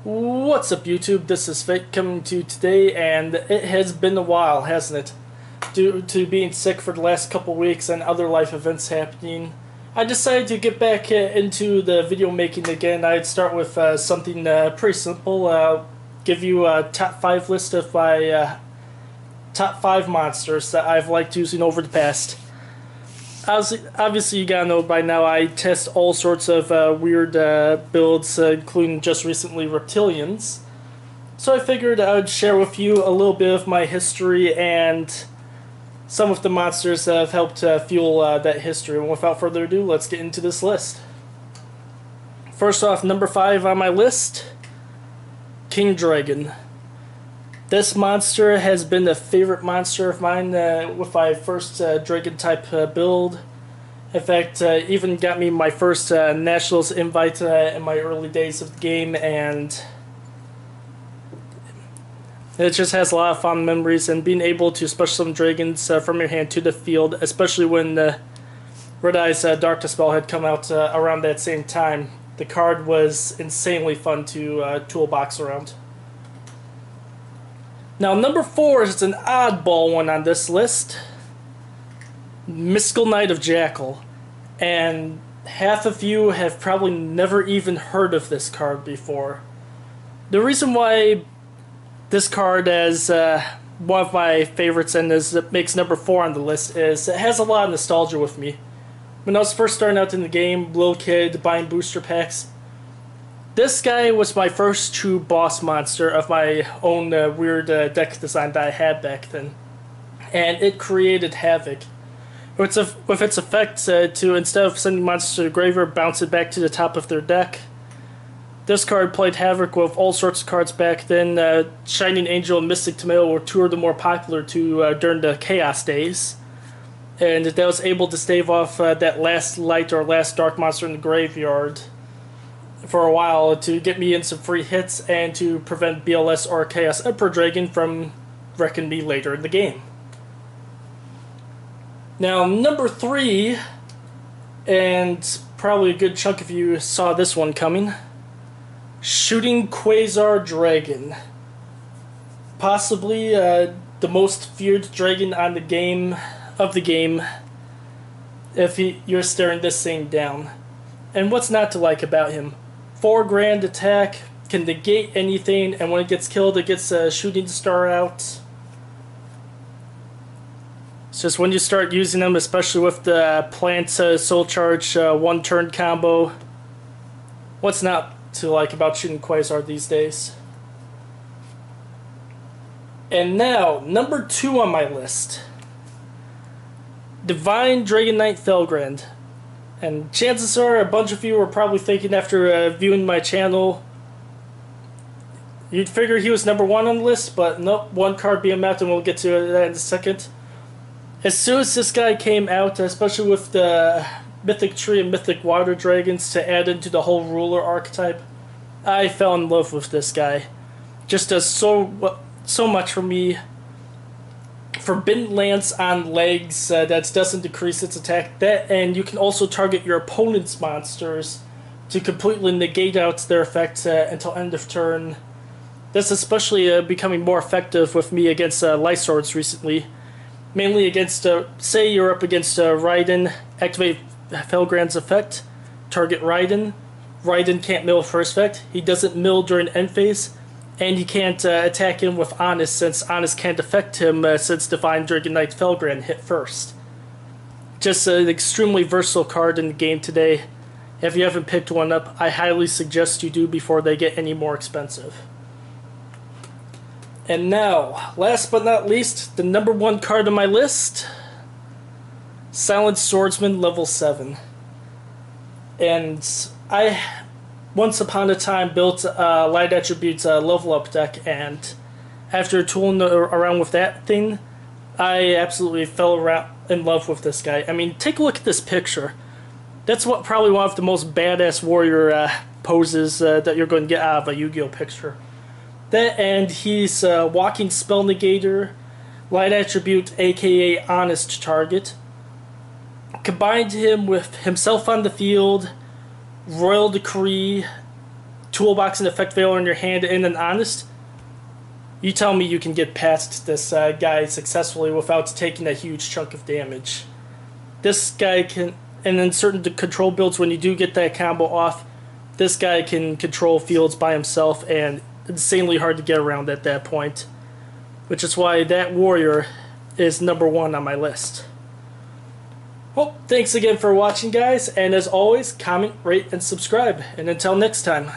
What's up, YouTube? This is Fate coming to you today, and it has been a while, hasn't it? Due to being sick for the last couple weeks and other life events happening, I decided to get back into the video making again. I'd start with something pretty simple. Give you a top 5 list of my top 5 monsters that I've liked using over the past. Obviously, you gotta know by now I test all sorts of weird builds, including just recently reptilians. So I figured I would share with you a little bit of my history and some of the monsters that have helped fuel that history. And without further ado, let's get into this list. First off, number 5 on my list, King Dragun. This monster has been a favorite monster of mine with my first Dragon type build. In fact, even got me my first Nationals invite in my early days of the game, and it just has a lot of fond memories. And being able to special summon dragons from your hand to the field, especially when Red Eye's Dark Dispel had come out around that same time, the card was insanely fun to toolbox around. Now, number 4 is an oddball one on this list. Mystical Knight of Jackal. And half of you have probably never even heard of this card before. The reason why this card is one of my favorites and makes number 4 on the list is it has a lot of nostalgia with me. When I was first starting out in the game, little kid, buying booster packs, this guy was my first true boss monster of my own weird deck design that I had back then. And it created havoc. With its effect to, instead of sending monsters to the graveyard, bounce it back to the top of their deck. This card played havoc with all sorts of cards back then. Shining Angel and Mystic Tomato were two of the more popular during the Chaos days. And that was able to stave off that last light or last dark monster in the graveyard for a while to get me in some free hits and to prevent BLS or Chaos Emperor Dragon from wrecking me later in the game. Now, number 3, and probably a good chunk of you saw this one coming, Shooting Quasar Dragon. Possibly the most feared dragon on the game, if you're staring this thing down. And what's not to like about him? 4 grand attack, can negate anything, and when it gets killed, it gets a shooting star out. It's just when you start using them, especially with the plant soul charge 1 turn combo. What's not to like about shooting Quasar these days? And now, number 2 on my list, Divine Dragon Knight Felgrand. And chances are a bunch of you were probably thinking after viewing my channel, you'd figure he was number 1 on the list, but nope, one card being mapped, and we'll get to that in a second. As soon as this guy came out, especially with the Mythic Tree and Mythic Water Dragons to add into the whole ruler archetype, I fell in love with this guy. Just does so much for me. Forbidden Lance on legs that doesn't decrease its attack. And you can also target your opponent's monsters to completely negate out their effects until end of turn. This especially becoming more effective with me against Light Swords recently. Mainly against, say you're up against Raiden, activate Felgrand's effect, target Raiden. Raiden can't mill first effect, he doesn't mill during end phase, and he can't attack him with Honest, since Honest can't affect him since Divine Dragon Knight Felgrand hit first. Just an extremely versatile card in the game today. If you haven't picked one up, I highly suggest you do before they get any more expensive. And now, last but not least, the number 1 card on my list, Silent Swordsman level 7. And I once upon a time built a Light Attributes level up deck, and after tooling around with that thing, I absolutely fell in love with this guy. I mean, take a look at this picture. That's probably one of the most badass warrior poses that you're going to get out of a Yu-Gi-Oh picture. That, and he's walking spell negator, Light Attribute, aka Honest target. Combined him with himself on the field, Royal Decree, toolbox and effect veil in your hand and an honest, you tell me you can get past this guy successfully without taking a huge chunk of damage. This guy can, and in certain control builds, when you do get that combo off, this guy can control fields by himself, and insanely hard to get around at that point. Which is why that warrior is number 1 on my list. Well, thanks again for watching, guys, and as always, comment, rate, and subscribe. And until next time.